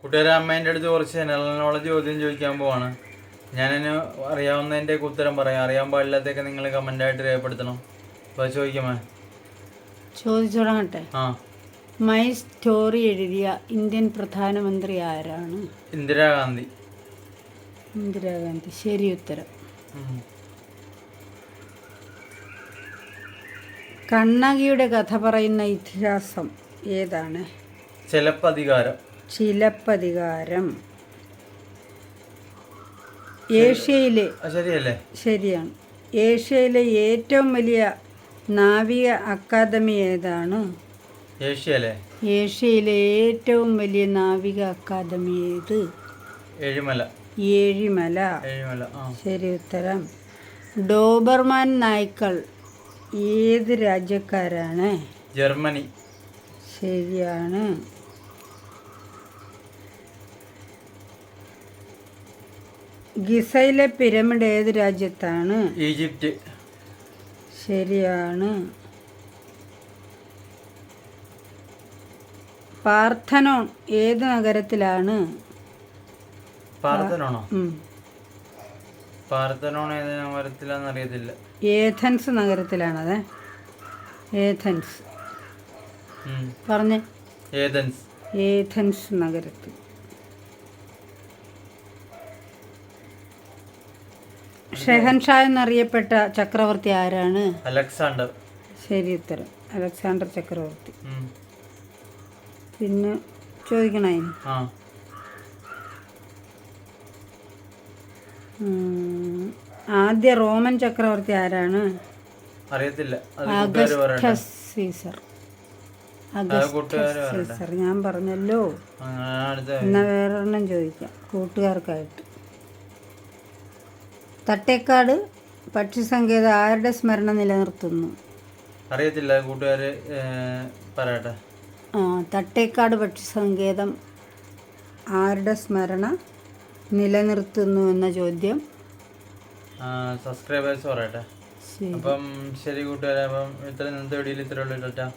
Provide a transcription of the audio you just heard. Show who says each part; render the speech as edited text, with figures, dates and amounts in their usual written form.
Speaker 1: കൂട്ടുകാരെ, അമ്മേൻ്റെ അടുത്ത് കുറച്ച് ജനറൽ നോളജ് ചോദ്യം ചോദിക്കാൻ പോവാണ്. ഞാനതിന് അറിയാവുന്നതിൻ്റെ ഉത്തരം പറയാം. അറിയാൻ പാടില്ലാത്തൊക്കെ നിങ്ങൾ കമൻ്റായിട്ട് രേഖപ്പെടുത്തണം. അപ്പോൾ ചോദിക്കാമേ?
Speaker 2: ചോദിച്ചു തുടങ്ങട്ടെ.
Speaker 1: ആ.
Speaker 2: മൈ സ്റ്റോറി എഴുതിയ ഇന്ത്യൻ പ്രധാനമന്ത്രി ആരാണ്?
Speaker 1: ഇന്ദിരാഗാന്ധി.
Speaker 2: ഇന്ദിരാഗാന്ധി. ശരി ഉത്തരം. കണ്ണകിയുടെ കഥ പറയുന്ന ഇതിഹാസം ഏതാണ്?
Speaker 1: ചിലപ്പതികാരം.
Speaker 2: ചിലപ്പതികാരം. ഏഷ്യയിലെ
Speaker 1: ശരിയല്ലേ?
Speaker 2: ശരിയാണ്. ഏഷ്യയിലെ ഏറ്റവും വലിയ നാവിക അക്കാദമി ഏതാണ്?
Speaker 1: ഏഷ്യയിലെ
Speaker 2: ഏറ്റവും വലിയ നാവിക അക്കാദമി ഏത്?
Speaker 1: ഏഴിമല.
Speaker 2: ഏഴിമല. ശരി ഉത്തരം. ഡോബർമാൻ നായ്ക്കൾ ഏത് രാജ്യക്കാരാണ്?
Speaker 1: ജർമ്മനി.
Speaker 2: ശരിയാണ്. ഗിസയിലെ പിരമിഡ് ഏത് രാജ്യത്താണ്?
Speaker 1: ഈജിപ്റ്റ്.
Speaker 2: ശരിയാണ്. പാർഥനോൺ ഏത് നഗരത്തിലാണ്?
Speaker 1: പാർഥനോണോ? പാർഥനോൺ ഏത് നഗരത്തിലാണെന്ന് അറിയത്തില്ല.
Speaker 2: ഏഥൻസ് നഗരത്തിലാണത്. ഏഥൻസ് പറഞ്ഞേ. ഏഥൻസ് നഗരത്തിൽ. ഷെഹൻഷാ എന്നറിയപ്പെട്ട ചക്രവർത്തി ആരാണ്?
Speaker 1: അലക്സാണ്ടർ.
Speaker 2: ശരി ഉത്തരം. അലക്സാണ്ടർ ചക്രവർത്തി. പിന്നെ ചോദിക്കണേ. ആദ്യ റോമൻ ചക്രവർത്തി ആരാണ്?
Speaker 1: അറിയത്തില്ല.
Speaker 2: Augustus Caesar. Augustus Caesar. ഞാൻ പറഞ്ഞല്ലോ. എന്നാ വേറൊരെണ്ണം ചോദിക്കാം കൂട്ടുകാർക്കായിട്ട്. തട്ടേക്കാട് പക്ഷിസങ്കേതം ആരുടെ സ്മരണ നിലനിർത്തുന്നു?
Speaker 1: അറിയത്തില്ല. കൂട്ടുകാര് പറയട്ടെ.
Speaker 2: തട്ടേക്കാട് പക്ഷിസങ്കേതം ആരുടെ സ്മരണ നിലനിർത്തുന്നു എന്ന ചോദ്യം
Speaker 1: സബ്സ്ക്രൈബേഴ്സ് പറയട്ടെ. അപ്പം ശരി കൂട്ടുകാരെ, അപ്പം ഇത്ര ഇന്നത്തെ വീഡിയോയിൽ ഇത്രയുള്ളൂ.